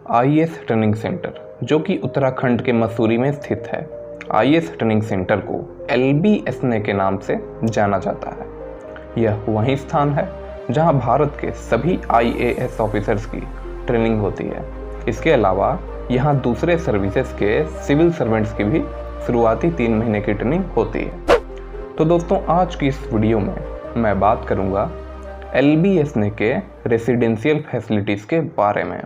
IAS training centre, जो कि उत्तराखंड के मसूरी में स्थित है। आईएएस ट्रेनिंग सेंटर को LBSNA के नाम से जाना जाता है। यह वही स्थान है जहां भारत के सभी IAS ऑफिसर्स की ट्रेनिंग होती है। इसके अलावा यहां दूसरे सर्विसेज के सिविल सर्वेंट्स की भी शुरुआती 3 महीने की ट्रेनिंग होती है। तो दोस्तों, आज की इस वीडियो में मैं बात करूंगा LBSNA के रेसिडेंशियल फैसिलिटीज़ के बारे में।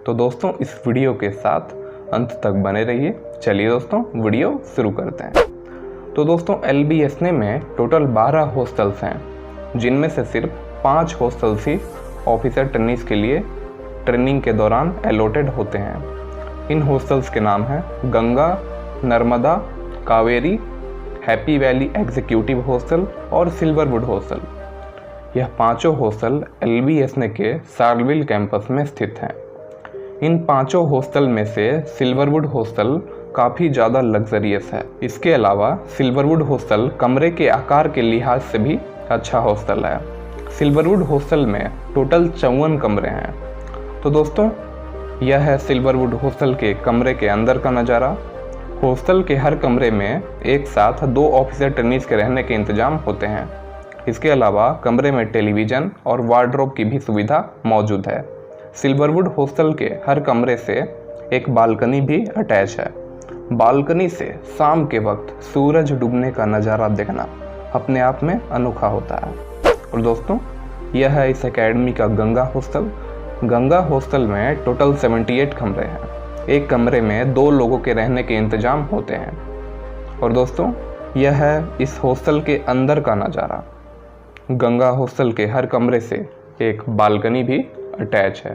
तो दोस्तों, इस वीडियो के साथ अंत तक बने रहिए। चलिए दोस्तों, वीडियो शुरू करते हैं। तो दोस्तों, LBSNA में टोटल 12 हॉस्टल्स हैं, जिनमें से सिर्फ 5 हॉस्टल्स ही ऑफिसर ट्रेनीज के लिए ट्रेनिंग के दौरान अलॉटेड होते हैं। इन हॉस्टल्स के नाम हैं Ganga, Narmada, Kaveri, happy valley executive hostel और सिल्वरवुड हॉस्टल। यह पांचों हॉस्टल LBSNA के शार्लविल कैंपस में स्थित हैं। इन पांचों हॉस्टल में से सिल्वरवुड हॉस्टल काफ़ी ज़्यादा लग्जरियस है। इसके अलावा सिल्वरवुड हॉस्टल कमरे के आकार के लिहाज से भी अच्छा हॉस्टल है। सिल्वरवुड हॉस्टल में टोटल 54 कमरे हैं। तो दोस्तों, यह है सिल्वरवुड हॉस्टल के कमरे के अंदर का नज़ारा। हॉस्टल के हर कमरे में एक साथ 2 ऑफिसर ट्रेनीज के रहने के इंतजाम होते हैं। इसके अलावा कमरे में टेलीविज़न और वार्डरोब की भी सुविधा मौजूद है। सिल्वरवुड हॉस्टल के हर कमरे से एक बालकनी भी अटैच है। बालकनी से शाम के वक्त सूरज डूबने का नज़ारा देखना अपने आप में अनोखा होता है। और दोस्तों, यह है इस एकेडमी का गंगा हॉस्टल। गंगा हॉस्टल में टोटल 78 कमरे हैं। एक कमरे में 2 लोगों के रहने के इंतजाम होते हैं। और दोस्तों, यह है इस हॉस्टल के अंदर का नज़ारा। गंगा हॉस्टल के हर कमरे से एक बालकनी भी अटैच है।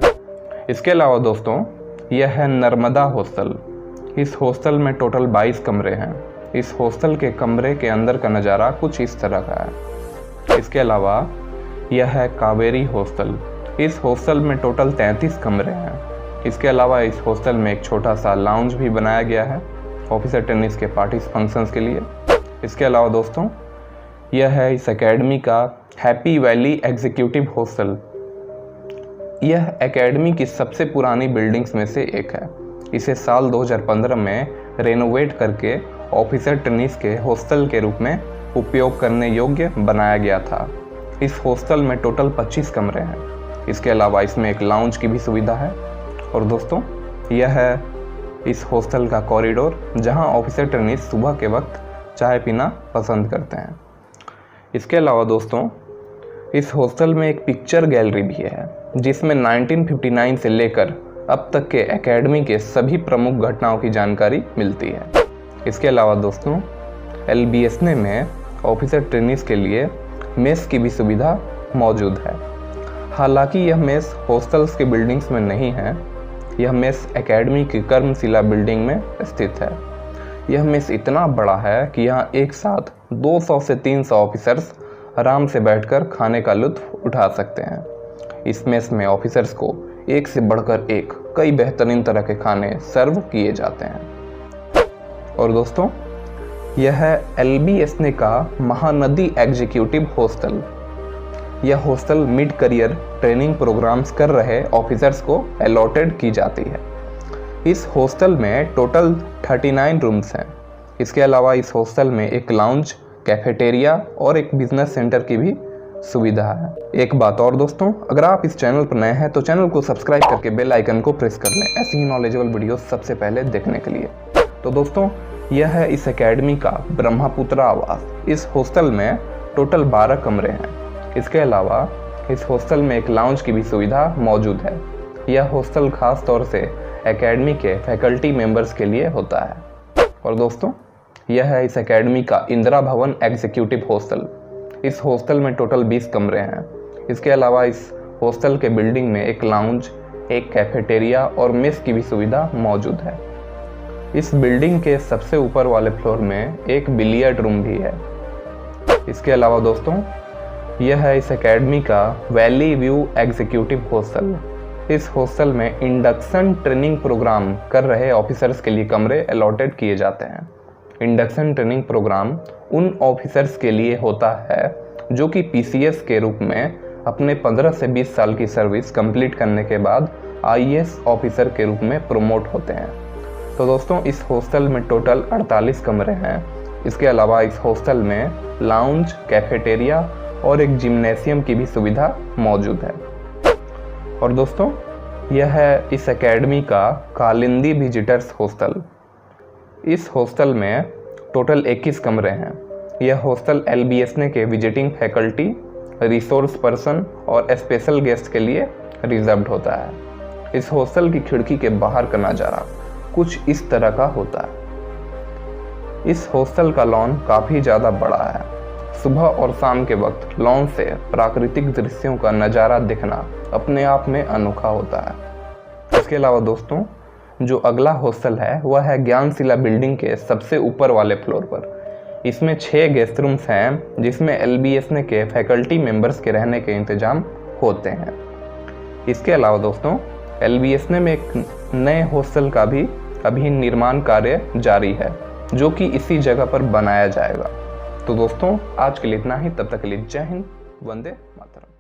इसके अलावा दोस्तों, यह है नर्मदा हॉस्टल। इस हॉस्टल में टोटल 22 कमरे हैं। इस हॉस्टल के कमरे के अंदर का नज़ारा कुछ इस तरह का है। इसके अलावा यह है कावेरी हॉस्टल। इस हॉस्टल में टोटल 33 कमरे हैं। इसके अलावा इस हॉस्टल में एक छोटा सा लाउंज भी बनाया गया है ऑफिसर ट्रेनीज के पार्टीज फंक्शंस के लिए। इसके अलावा दोस्तों, यह है इस एकेडमी का हैप्पी वैली एग्जीक्यूटिव हॉस्टल। यह एकेडमी की सबसे पुरानी बिल्डिंग्स में से एक है। इसे साल 2015 में रेनोवेट करके ऑफिसर ट्रेनीज के हॉस्टल के रूप में उपयोग करने योग्य बनाया गया था। इस हॉस्टल में टोटल 25 कमरे हैं। इसके अलावा इसमें एक लाउंज की भी सुविधा है। और दोस्तों, यह है इस हॉस्टल का कॉरिडोर, जहां ऑफिसर ट्रेनीज सुबह के वक्त चाय पीना पसंद करते हैं। इसके अलावा दोस्तों, इस हॉस्टल में एक पिक्चर गैलरी भी है, जिसमें 1959 से लेकर अब तक के एकेडमी के सभी प्रमुख घटनाओं की जानकारी मिलती है। इसके अलावा दोस्तों, LBSNA में ऑफिसर ट्रेनीज के लिए मेस की भी सुविधा मौजूद है। हालांकि यह मेस हॉस्टल्स के बिल्डिंग्स में नहीं है। यह मेस एकेडमी की कर्मशिला बिल्डिंग में स्थित है। यह मेस इतना बड़ा है कि यहाँ एक साथ 200 से 300 ऑफिसर्स आराम से बैठकर खाने का लुत्फ उठा सकते हैं। इस मेस में ऑफिसर्स को एक से बढ़कर एक कई बेहतरीन तरह के खाने सर्व किए जाते हैं। और दोस्तों, यह है LBSNA का महानदी एग्जीक्यूटिव हॉस्टल। यह hostel mid career training programmes कर रहे ऑफिसर्स को अलॉटेड की जाती है। इस हॉस्टल में टोटल 39 रूम्स हैं। इसके अलावा इस हॉस्टल में एक लाउंज, कैफेटेरिया और एक बिजनेस सेंटर की भी सुविधा है। एक बात और दोस्तों, अगर आप इस चैनल पर नए हैं तो चैनल को सब्सक्राइब करके बेल आइकन को प्रेस कर लें, ऐसी ही नॉलेजेबल वीडियो सबसे पहले देखने के लिए। तो दोस्तों, यह है इस एकेडमी का ब्रह्मपुत्रा आवास। इस हॉस्टल में टोटल 12 कमरे हैं। इसके अलावा इस हॉस्टल में एक लाउंज की भी सुविधा मौजूद है। यह हॉस्टल खास तौर से एकेडमी के फैकल्टी मेंबर्स के लिए होता है। और दोस्तों, यह है इस एकेडमी का इंदिरा भवन एग्जीक्यूटिव हॉस्टल। इस हॉस्टल में टोटल 20 कमरे हैं। इसके अलावा इस हॉस्टल के बिल्डिंग में एक लाउंज, एक कैफेटेरिया और मेस की भी सुविधा मौजूद है। इस बिल्डिंग के सबसे ऊपर वाले फ्लोर में एक बिलियर्ड रूम भी है। इसके अलावा दोस्तों, यह है इस एकेडमी का वैली व्यू एग्जीक्यूटिव हॉस्टल। इस हॉस्टल में इंडक्शन ट्रेनिंग प्रोग्राम कर रहे ऑफिसर्स के लिए कमरे अलॉटेड किए जाते हैं। इंडक्शन ट्रेनिंग प्रोग्राम उन ऑफिसर्स के लिए होता है जो कि PCS के रूप में अपने 15 से 20 साल की सर्विस कंप्लीट करने के बाद आईएएस ऑफिसर के रूप में प्रमोट होते हैं। तो दोस्तों इस हॉस्टल में टोटल 48 कमरे हैं। इसके अलावा इस हॉस्टल में लाउंज, कैफेटेरिया और एक जिम्नेशियम की भी सुविधा मौजूद है। और दोस्तों यह है इस एकेडमी का कालिंदी विजिटर्स हॉस्टल। इस हॉस्टल में टोटल 21 कमरे हैं। यह हॉस्टल LBSNA के विजिटिंग फैकल्टी, रिसोर्स पर्सन और स्पेशल गेस्ट के लिए रिजर्व्ड होता है। इस हॉस्टल की खिड़की के बाहर का नज़ारा कुछ इस तरह का होता है। इस हॉस्टल का लॉन काफ़ी ज़्यादा बड़ा है। सुबह और शाम के वक्त लॉन से प्राकृतिक दृश्यों का नज़ारा देखना अपने आप में अनोखा होता है। इसके अलावा दोस्तों जो अगला हॉस्टल है वह है ज्ञानशिला बिल्डिंग के सबसे ऊपर वाले फ्लोर पर। इसमें 6 गेस्ट रूम्स हैं जिसमें LBSNA के फैकल्टी मेंबर्स के रहने के इंतजाम होते हैं। इसके अलावा दोस्तों LBSNA में एक नए हॉस्टल का भी अभी निर्माण कार्य जारी है जो कि इसी जगह पर बनाया जाएगा। तो दोस्तों आज के लिए इतना ही। तब तक के लिए जय हिंद, वंदे मातरम।